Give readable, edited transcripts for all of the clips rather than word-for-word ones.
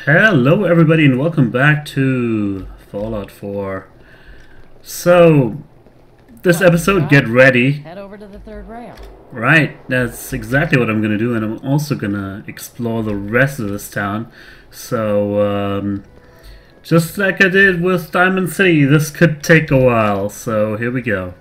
Hello everybody and welcome back to Fallout 4. So, this episode, get ready. Head over to the third rail. Right, that's exactly what I'm going to do, and I'm also going to explore the rest of this town. So, just like I did with Diamond City, this could take a while, so here we go.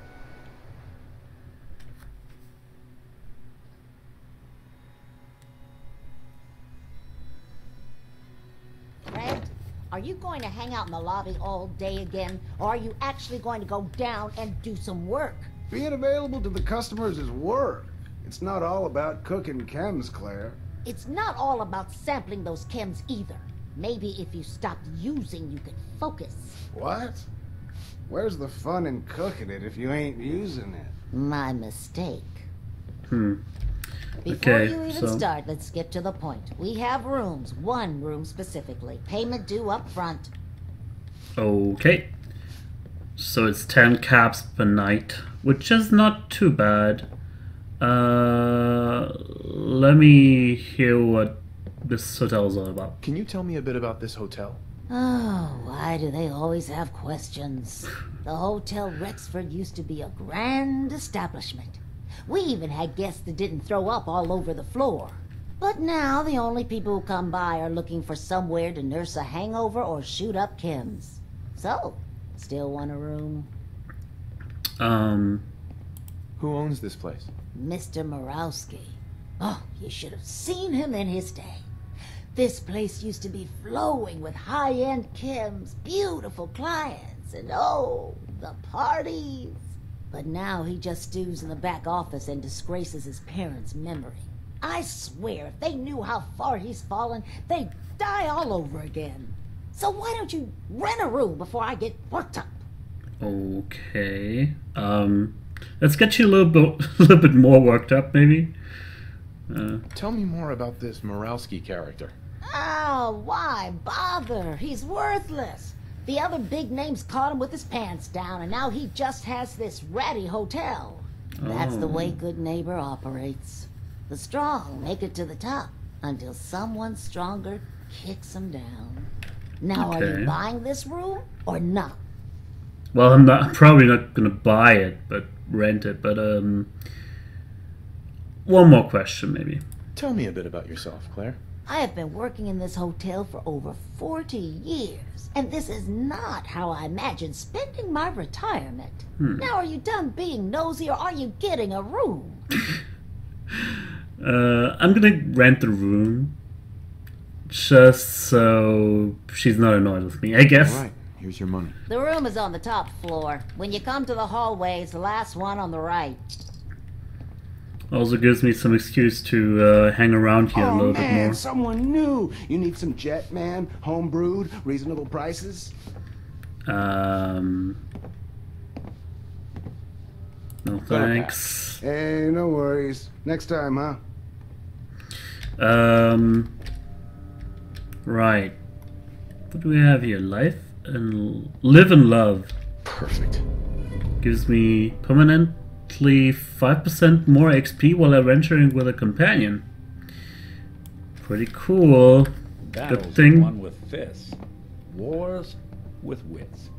Are you going to hang out in the lobby all day again, or are you actually going to go down and do some work? Being available to the customers is work. It's not all about cooking chems, Claire. It's not all about sampling those chems either. Maybe if you stopped using, you could focus. What? Where's the fun in cooking it if you ain't using it? My mistake. Before Okay, you even start, let's get to the point. We have rooms, one room specifically. Payment due up front. Okay. So it's 10 caps per night, which is not too bad. Let me hear what this hotel is all about. Can you tell me a bit about this hotel? Oh, why do they always have questions? The Hotel Rexford used to be a grand establishment. We even had guests that didn't throw up all over the floor. But now the only people who come by are looking for somewhere to nurse a hangover or shoot up chems. So, still want a room? Who owns this place? Mr. Morowski. Oh, you should have seen him in his day. This place used to be flowing with high-end chems, beautiful clients, and oh, the parties. But now he just stews in the back office and disgraces his parents' memory. I swear, if they knew how far he's fallen, they'd die all over again. So why don't you rent a room before I get worked up? Okay. Let's get you a little bit more worked up, maybe. Tell me more about this Morowski character. Oh, why bother? He's worthless. The other big names caught him with his pants down, and now he just has this ratty hotel. That's the way good neighbor operates. The strong make it to the top until someone stronger kicks them down. Now, are you buying this room or not? Well, I'm probably not gonna buy it, but rent it. But one more question, maybe. Tell me a bit about yourself, Claire. I have been working in this hotel for over 40 years, and this is not how I imagined spending my retirement. Now, are you done being nosy, or are you getting a room? I'm gonna rent the room, just so she's not annoyed with me, I guess. All right, here's your money. The room is on the top floor. When you come to the hallway, it's the last one on the right. Also gives me some excuse to hang around here a little bit more. Someone new. You need some Jetman, home brewed, reasonable prices? No thanks. Hey, no worries. Next time, huh? Right. What do we have here? Live and love. Perfect. Gives me permanently 5% more XP while adventuring with a companion. Pretty cool. Battles Good thing. won with fists, wars with wits.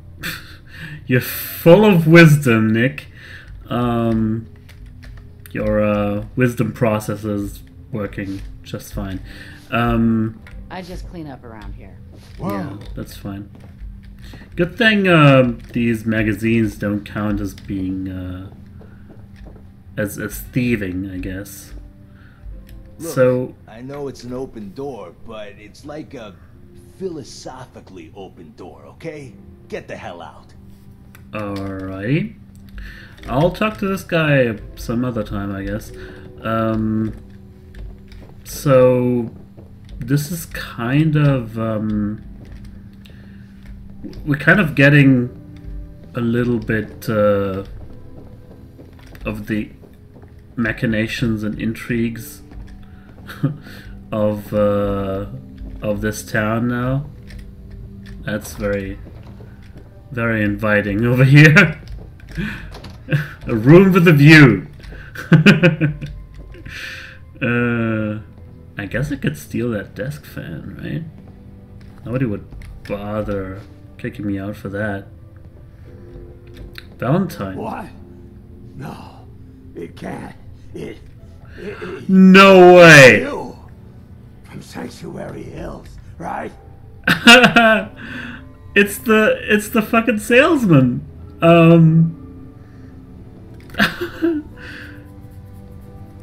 You're full of wisdom, Nick. Your wisdom process is working just fine. I just clean up around here. Yeah, that's fine. Good thing these magazines don't count as being as thieving, I guess. Look, So I know it's an open door, but it's like a philosophically open door, okay? Get the hell out. alright. I'll talk to this guy some other time, I guess. So this is kind of we're kind of getting a little bit of the machinations and intrigues of this town now. That's very inviting over here. A room with a view. I guess I could steal that desk fan, right? Nobody would bother kicking me out for that. Valentine. What? No, it can't. It No way! you from Sanctuary Hills, right? It's the fucking salesman.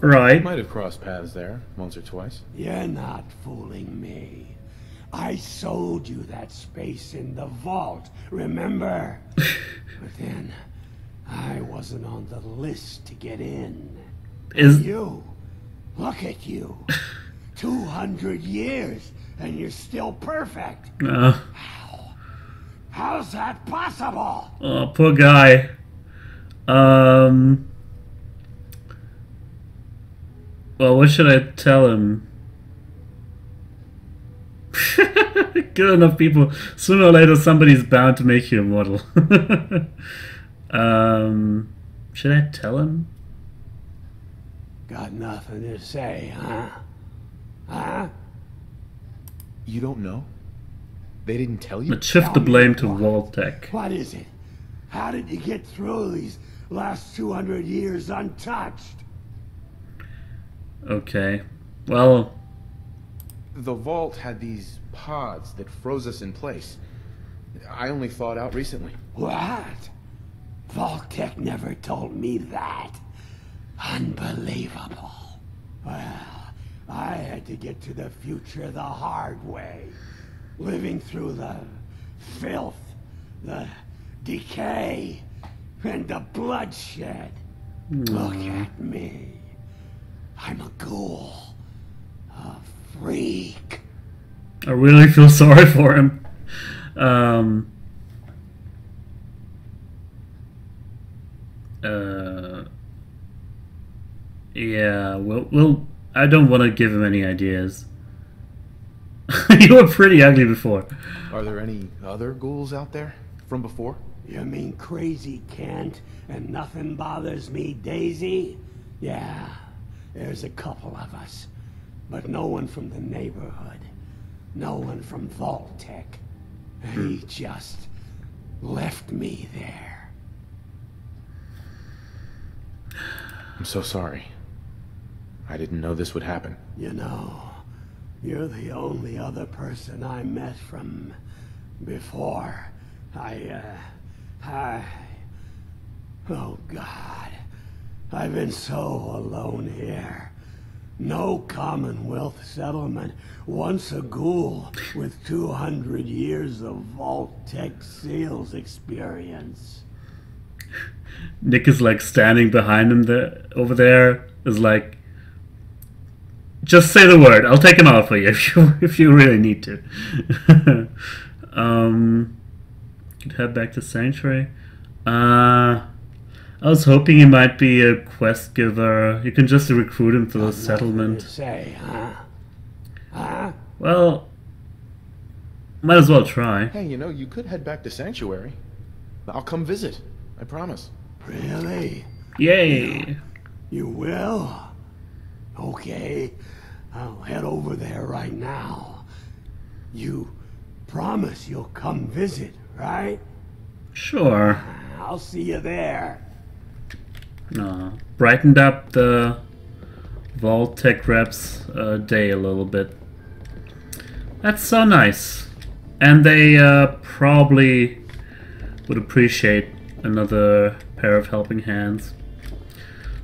Right. Might have crossed paths there once or twice. You're not fooling me. I sold you that space in the vault, remember? But then I wasn't on the list to get in. Is You, look at you. 200 years and you're still perfect. How's that possible? oh, poor guy. Well, what should I tell him? Good enough people. Sooner or later, somebody's bound to make you immortal. Should I tell him? Got nothing to say, huh? Huh? You don't know? They didn't tell you? Let's shift the blame to Vault-Tec. What is it? How did you get through these last 200 years untouched? Okay. Well, The vault had these pods that froze us in place. I only thawed out recently. What? Vault-Tec never told me that. Unbelievable. Well, I had to get to the future the hard way. Living through the filth, the decay, and the bloodshed. Look at me. I'm a ghoul. A freak. I really feel sorry for him. Yeah, well, I don't want to give him any ideas. You were pretty ugly before. Are there any other ghouls out there from before? You mean crazy Kent and nothing bothers me, Daisy? Yeah, there's a couple of us. But no one from the neighborhood. No one from Vault-Tec. He just left me there. I'm so sorry. I didn't know this would happen. You know, you're the only other person I met from before. Oh God. I've been so alone here. No Commonwealth settlement. Once a ghoul with 200 years of Vault-Tec sales experience. Nick is like standing behind him there, over there, is like, just say the word. I'll take him out for you if you really need to. Could head back to Sanctuary. I was hoping he might be a quest giver. You can just recruit him to the settlement. Say, huh? Huh? Well, might as well try. Hey, you know, you could head back to Sanctuary. I'll come visit. I promise. Really? Yay! You will? Okay. I'll head over there right now. You promise you'll come visit, right? Sure. I'll see you there. Brightened up the Vault-Tec reps day a little bit. That's so nice. And they probably would appreciate another pair of helping hands.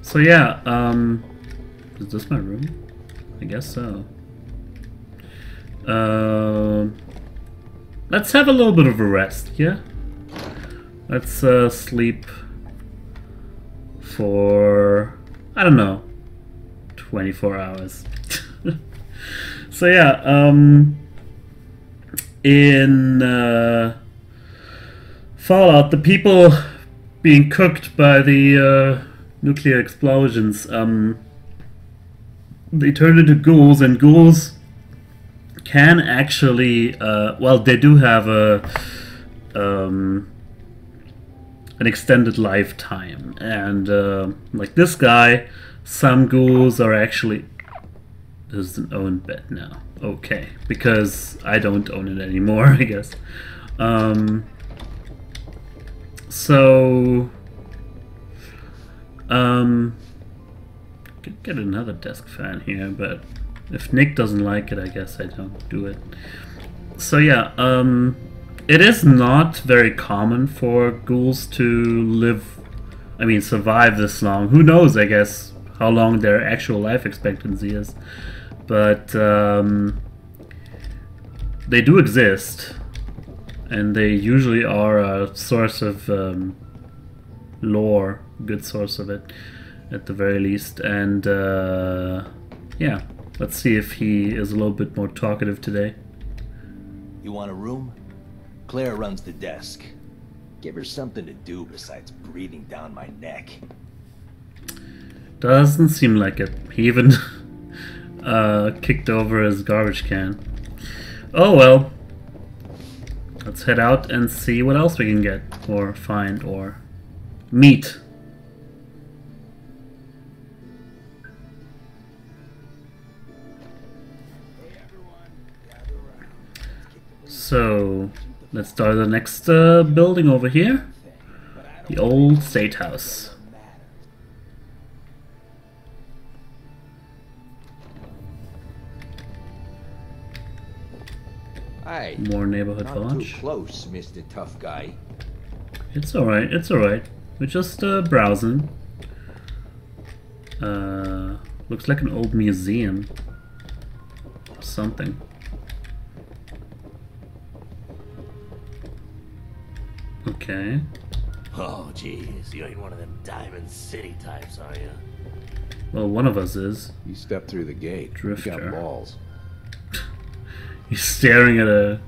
So yeah, is this my room? I guess so. Let's have a little bit of a rest, yeah? Let's sleep for, I don't know, 24 hours. So yeah, in Fallout, the people being cooked by the nuclear explosions, they turn into ghouls, and ghouls can actually, well, they do have an extended lifetime, and like this guy, some ghouls are actually is an owned bed now. Okay, because I don't own it anymore, I guess. So could get another desk fan here, but if Nick doesn't like it, I guess I don't do it. So yeah, it is not very common for ghouls to survive this long. Who knows, I guess, how long their actual life expectancy is. But they do exist, and they usually are a source of lore, good source of it, at the very least. And yeah, let's see if he is a little bit more talkative today. You want a room? Claire runs the desk. Give her something to do besides breathing down my neck. Doesn't seem like it. He even kicked over his garbage can. Oh well. Let's head out and see what else we can get, or find, or meet. So, let's start the next building over here. The old State House. Hey, More neighborhood not watch. too close, Mr. Tough Guy. It's alright, it's alright. We're just browsing. Looks like an old museum. Or something. Okay. Oh, jeez, you ain't one of them Diamond City types, are you? Well, one of us is. You stepped through the gate. You Drifter. got balls. He's staring at a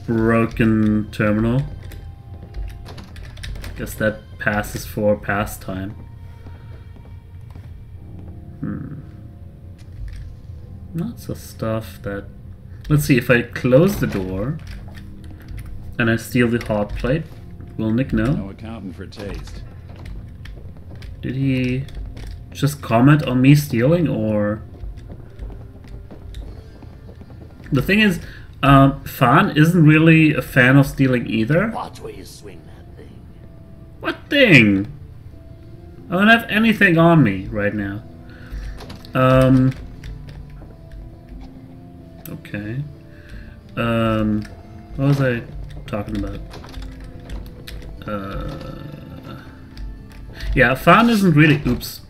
broken terminal. Guess that passes for pastime. Lots of stuff that... Let's see, if I close the door and I steal the hot plate, will Nick know? No accounting for taste. Did he just comment on me stealing, or... The thing is, Fan isn't really a fan of stealing either. Watch where you swing that thing. What thing? I don't have anything on me right now. Okay. What was I talking about? Yeah, Fan isn't really... Oops.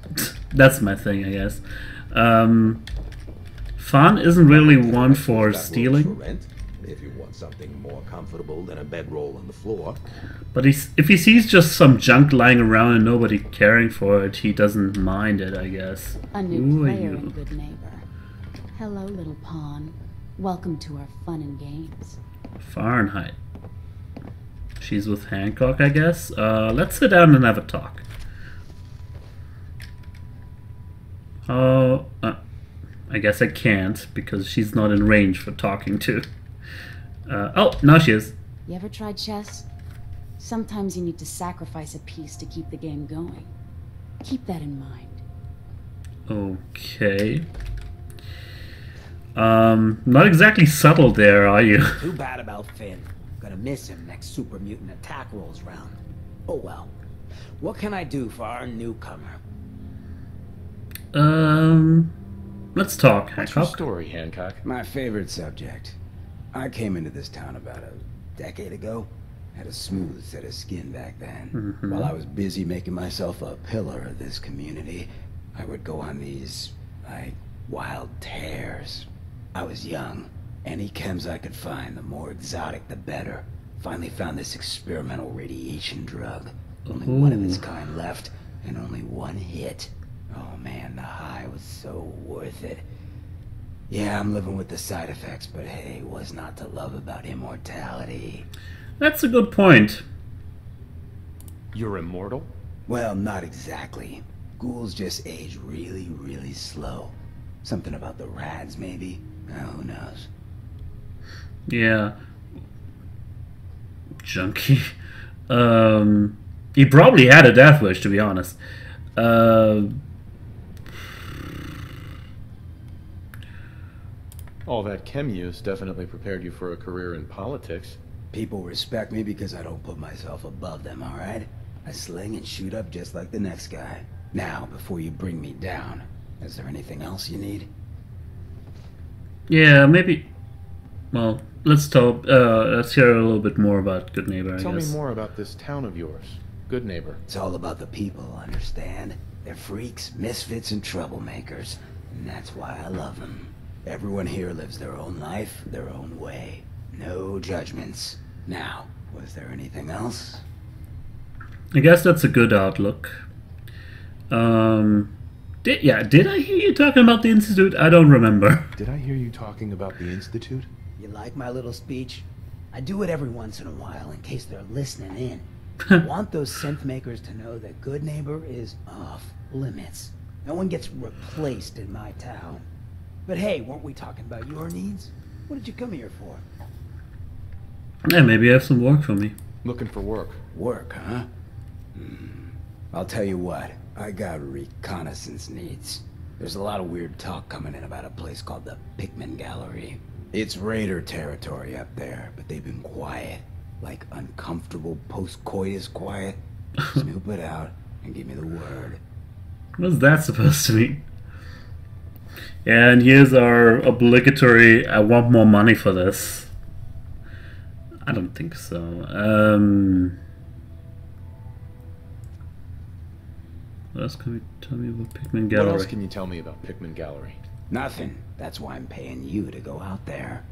That's my thing, I guess. Fan isn't really one for stealing. For rent, if you want something more comfortable than a bedroll on the floor. But if he sees just some junk lying around and nobody caring for it, he doesn't mind it, I guess. A new Who are player you? and good neighbor. Hello, little pawn. Welcome to our fun and games. Fahrenheit. She's with Hancock, I guess. Let's sit down and have a talk. I guess I can't, because she's not in range for talking to. Oh, now she is. You ever tried chess? Sometimes you need to sacrifice a piece to keep the game going. Keep that in mind. Okay. Not exactly subtle there, are you? Too bad about Finn. Gonna miss him next super mutant attack rolls round. Oh well. What can I do for our newcomer? Let's talk, What's your Hancock. story, Hancock? My favorite subject. I came into this town about a decade ago. Had a smooth set of skin back then. While I was busy making myself a pillar of this community, I would go on these, wild tears. I was young. Any chems I could find, the more exotic the better. Finally found this experimental radiation drug. Only one of its kind left, and only one hit. Oh man, the high was so worth it. Yeah, I'm living with the side effects, but hey, what's not to love about immortality? That's a good point. You're immortal? Well, not exactly. Ghouls just age really, really slow. Something about the rads, maybe? Who knows? Yeah. Junkie. He probably had a death wish, to be honest. All that chem use definitely prepared you for a career in politics. People respect me because I don't put myself above them, alright? I sling and shoot up just like the next guy. Now, before you bring me down, is there anything else you need? Yeah, maybe. Well, let's talk. Let's hear a little bit more about Good Neighbor. I Tell guess. me more about this town of yours, Good Neighbor. It's all about the people, understand? They're freaks, misfits, and troublemakers. And that's why I love them. Everyone here lives their own life, their own way. No judgments. Now, was there anything else? I guess that's a good outlook. Did I hear you talking about the Institute? I don't remember. Did I hear you talking about the Institute? You like my little speech? I do it every once in a while in case they're listening in. I want those synth makers to know that Good Neighbor is off limits. No one gets replaced in my town. But hey, weren't we talking about your needs? What did you come here for? Yeah, maybe you have some work for me. Looking for work. Work, huh? I'll tell you what, I got reconnaissance needs. There's a lot of weird talk coming in about a place called the Pikmin Gallery. It's raider territory up there, but they've been quiet. Like uncomfortable post-coitus quiet. Snoop it out and give me the word. What's that supposed to mean? And here's our obligatory, I want more money for this. I don't think so. What else can you tell me about Pikmin Gallery? What else can you tell me about Pikmin Gallery? Nothing. That's why I'm paying you to go out there.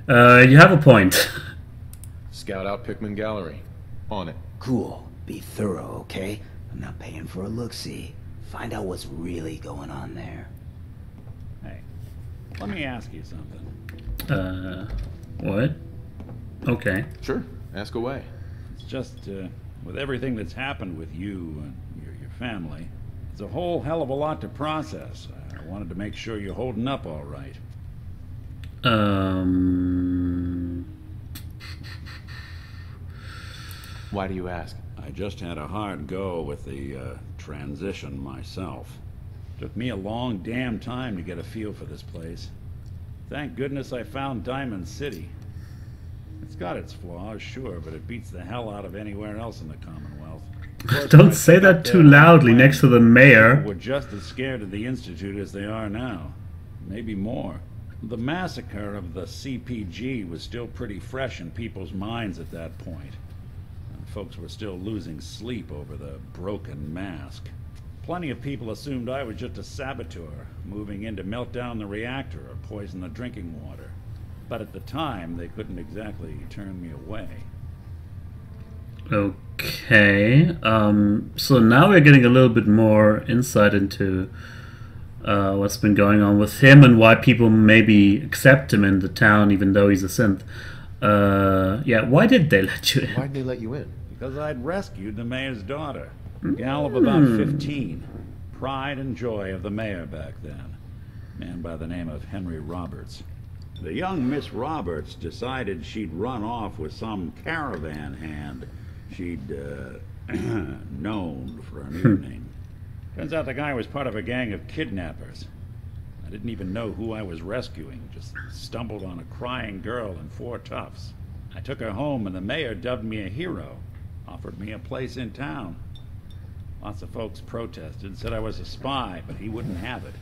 You have a point. Scout out Pikmin Gallery. On it. Cool. Be thorough, okay? I'm not paying for a look-see. Find out what's really going on there. Hey, let me ask you something. What? Okay. Sure. Ask away. It's just, with everything that's happened with you and your family, it's a whole hell of a lot to process. I wanted to make sure you're holding up all right. Why do you ask? I just had a hard go with the transition myself. Took me a long damn time to get a feel for this place. Thank goodness I found Diamond City. It's got its flaws, sure, but it beats the hell out of anywhere else in the Commonwealth. Don't say that too loudly next to the mayor. People were just as scared of the Institute as they are now. Maybe more. The massacre of the CPG was still pretty fresh in people's minds at that point. And folks were still losing sleep over the broken mask. Plenty of people assumed I was just a saboteur, moving in to melt down the reactor or poison the drinking water. But at the time, they couldn't exactly turn me away. Okay. So now we're getting a little bit more insight into what's been going on with him and why people maybe accept him in the town even though he's a synth. Yeah, why did they let you in? Why'd they let you in? Because I'd rescued the mayor's daughter. A gal of about 15. Pride and joy of the mayor back then. A man by the name of Henry Roberts. The young Miss Roberts decided she'd run off with some caravan hand she'd known for an evening. Turns out the guy was part of a gang of kidnappers. I didn't even know who I was rescuing, just stumbled on a crying girl and 4 toughs. I took her home and the mayor dubbed me a hero, offered me a place in town. Lots of folks protested, said I was a spy, but he wouldn't have it.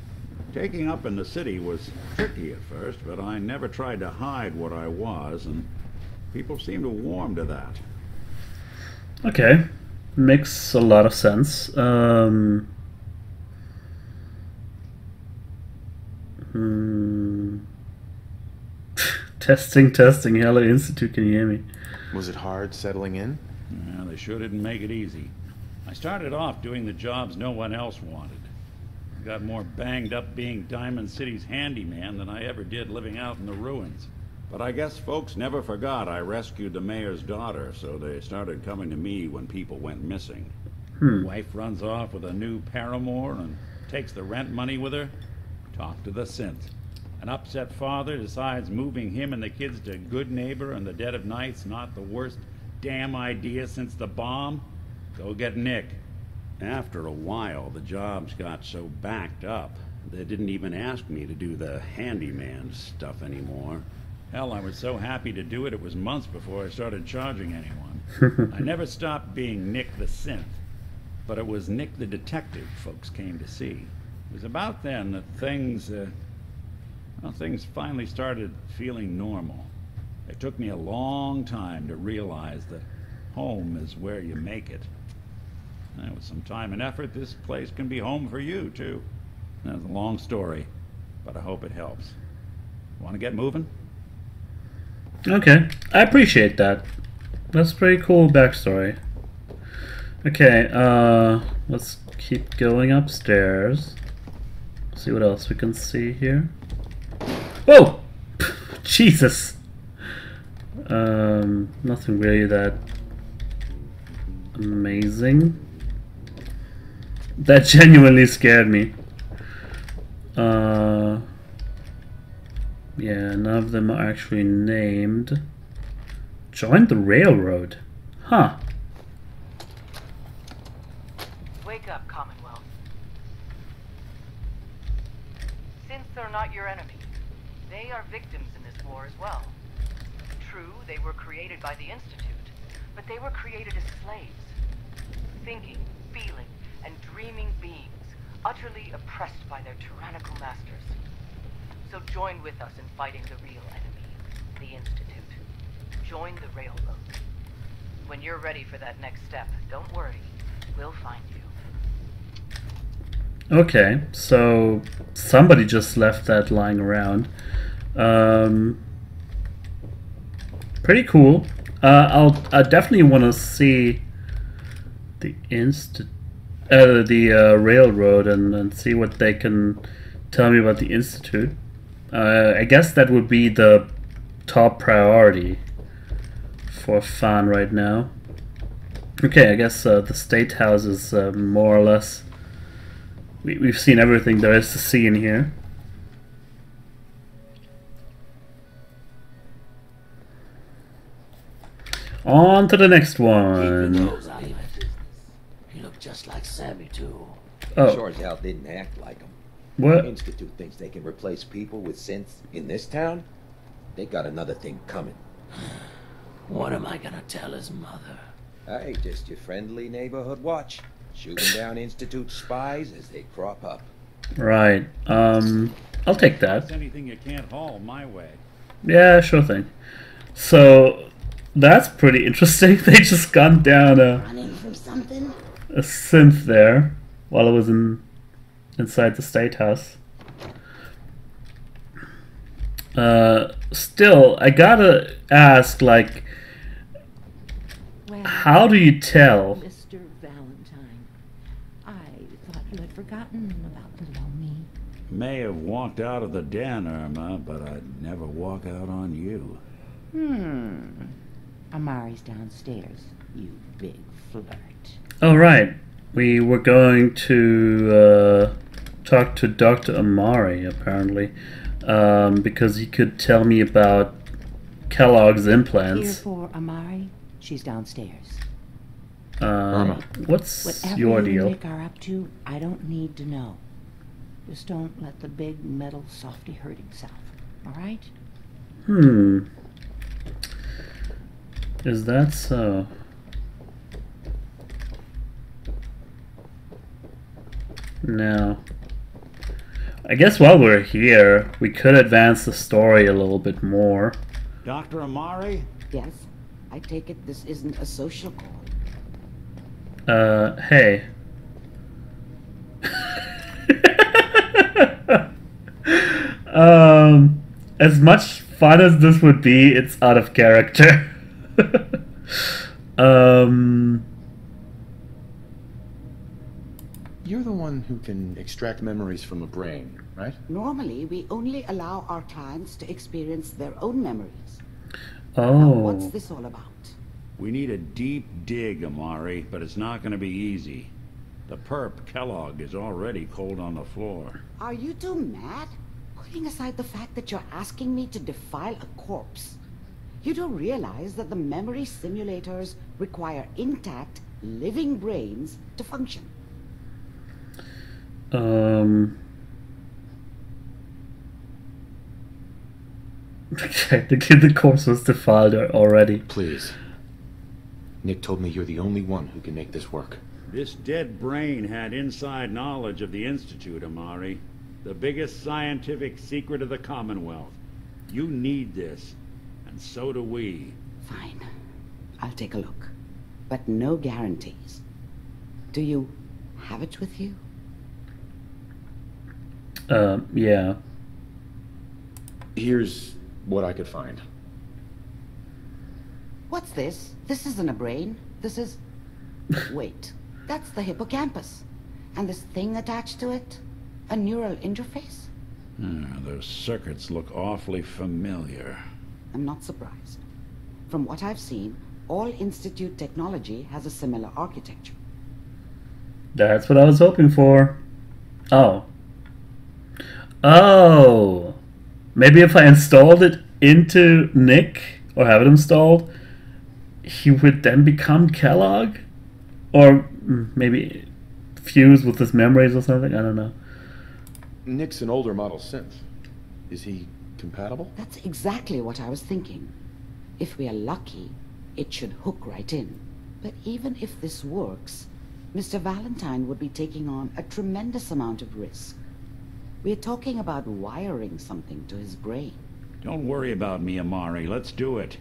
Taking up in the city was tricky at first, but I never tried to hide what I was, and people seemed to warm to that. Okay. Makes a lot of sense. Testing. Hello, Institute, can you hear me? Was it hard settling in? Yeah, they sure didn't make it easy. I started off doing the jobs no one else wanted. I got more banged up being Diamond City's handyman than I ever did living out in the ruins. But I guess folks never forgot I rescued the mayor's daughter, so they started coming to me when people went missing. Wife runs off with a new paramour and takes the rent money with her. Talk to the synth. An upset father decides moving him and the kids to Good Neighbor in the dead of night's not the worst damn idea since the bomb. Go get Nick. After a while, the jobs got so backed up, They didn't even ask me to do the handyman stuff anymore. Hell, I was so happy to do it, it was months before I started charging anyone. I never stopped being Nick the Synth, but it was Nick the Detective folks came to see. It was about then that things finally started feeling normal. It took me a long time to realize that home is where you make it. And with some time and effort, this place can be home for you, too. That's a long story, but I hope it helps. Want to get moving? Okay, I appreciate that. That's a pretty cool backstory. Okay, let's keep going upstairs. See what else we can see here. Whoa! Jesus! Nothing really that amazing. That genuinely scared me. Yeah, none of them are actually named. Join the railroad. Huh. Wake up, Commonwealth. Synths are not your enemy. They are victims in this war as well. True, they were created by the Institute, but they were created as slaves. Thinking, feeling, and dreaming beings, utterly oppressed by their tyrannical masters. So join with us in fighting the real enemy, the Institute. Join the railroad. When you're ready for that next step, don't worry, we'll find you. Okay, so somebody just left that lying around. Pretty cool. I definitely want to see the railroad and see what they can tell me about the Institute. I guess that would be the top priority for fun right now. Okay, I guess the State House is more or less... We've seen everything there is to see in here. On to the next one. He looked just like Sammy, too. Oh. Sure as hell didn't act like him. What? Institute thinks they can replace people with synths in this town? They got another thing coming. What am I gonna tell his mother? Hey, just your friendly neighborhood watch. Shooting down Institute spies as they crop up. Right. I'll take that. That's anything you can't haul my way. Yeah, sure thing. So, that's pretty interesting. They just gunned down Running from something? a synth there while I was inside the State House. Still, I gotta ask, like, Well, how do you tell? Mr. Valentine, I thought you had forgotten about little old me. May have walked out of the den, Irma, but I'd never walk out on you. Amari's downstairs, you big flirt. Oh, right. We were going to talk to Dr. Amari, apparently, because he could tell me about Kellogg's Here implants. for Amari, she's downstairs. What's Whatever your you deal? and Nick are up to, I don't need to know. Just don't let the big metal softy hurt himself, all right? Is that so? No. I guess while we're here, we could advance the story a little bit more. Dr. Amari? Yes, I take it this isn't a social call. Hey. As much fun as this would be, it's out of character. You're the one who can extract memories from a brain, right? Normally, we only allow our clients to experience their own memories. Now, Oh. what's this all about? We need a deep dig, Amari, but it's not going to be easy. The perp, Kellogg, is already cold on the floor. Are you two mad? Putting aside the fact that you're asking me to defile a corpse, you do realize that the memory simulators require intact, living brains to function. Technically, the corpse was defiled already. Please. Nick told me you're the only one who can make this work. This dead brain had inside knowledge of the Institute, Amari. The biggest scientific secret of the Commonwealth. You need this, and so do we. Fine. I'll take a look. But no guarantees. Do you have it with you? Yeah. Here's what I could find. What's this? This isn't a brain. This is... Wait. That's the hippocampus. And this thing attached to it? A neural interface? Those circuits look awfully familiar. I'm not surprised. From what I've seen, all Institute technology has a similar architecture. That's what I was hoping for. Oh. Oh! Maybe if I installed it into Nick, or have it installed, he would then become Kellogg? Or maybe fuse with his memories or something? I don't know. Nick's an older model synth. Is he compatible? That's exactly what I was thinking. If we are lucky, it should hook right in. But even if this works, Mr. Valentine would be taking on a tremendous amount of risk. We're talking about wiring something to his brain. Don't worry about me, Amari. Let's do it.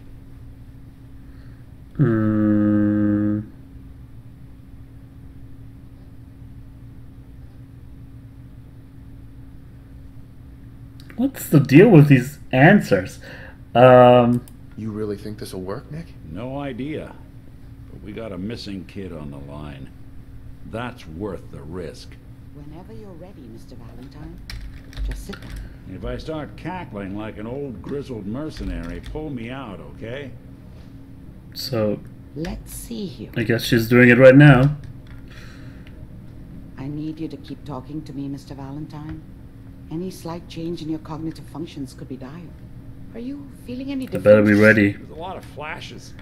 What's the deal with these answers? You really think this'll work, Nick? No idea. But we got a missing kid on the line. That's worth the risk. Whenever you're ready, Mr. Valentine, just sit down. If I start cackling like an old grizzled mercenary, pull me out, okay? So... Let's see here. I guess she's doing it right now. I need you to keep talking to me, Mr. Valentine. Any slight change in your cognitive functions could be dire. Are you feeling any different? I better be ready. There's a lot of flashes.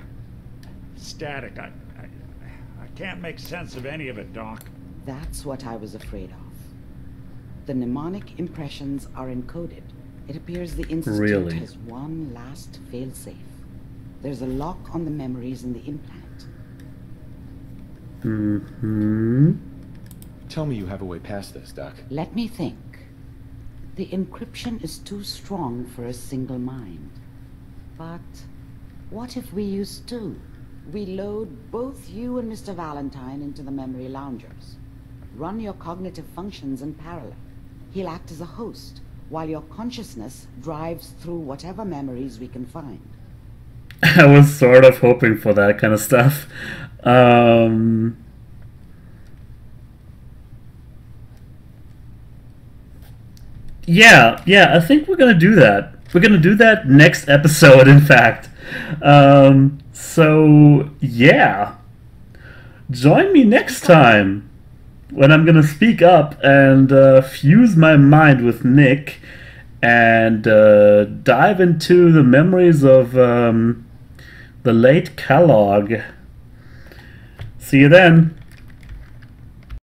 Static. I can't make sense of any of it, Doc. That's what I was afraid of. The mnemonic impressions are encoded. It appears the Institute has one last failsafe. There's a lock on the memories in the implant. Tell me you have a way past this, Doc. Let me think. The encryption is too strong for a single mind. But what if we use two? We load both you and Mr. Valentine into the memory loungers. Run your cognitive functions in parallel. He'll act as a host, while your consciousness drives through whatever memories we can find. I was sort of hoping for that kind of stuff. Yeah, I think we're gonna do that. We're gonna do that next episode, in fact. So, yeah. Join me next time when I'm gonna speak up and fuse my mind with Nick and dive into the memories of the late Kellogg. See you then.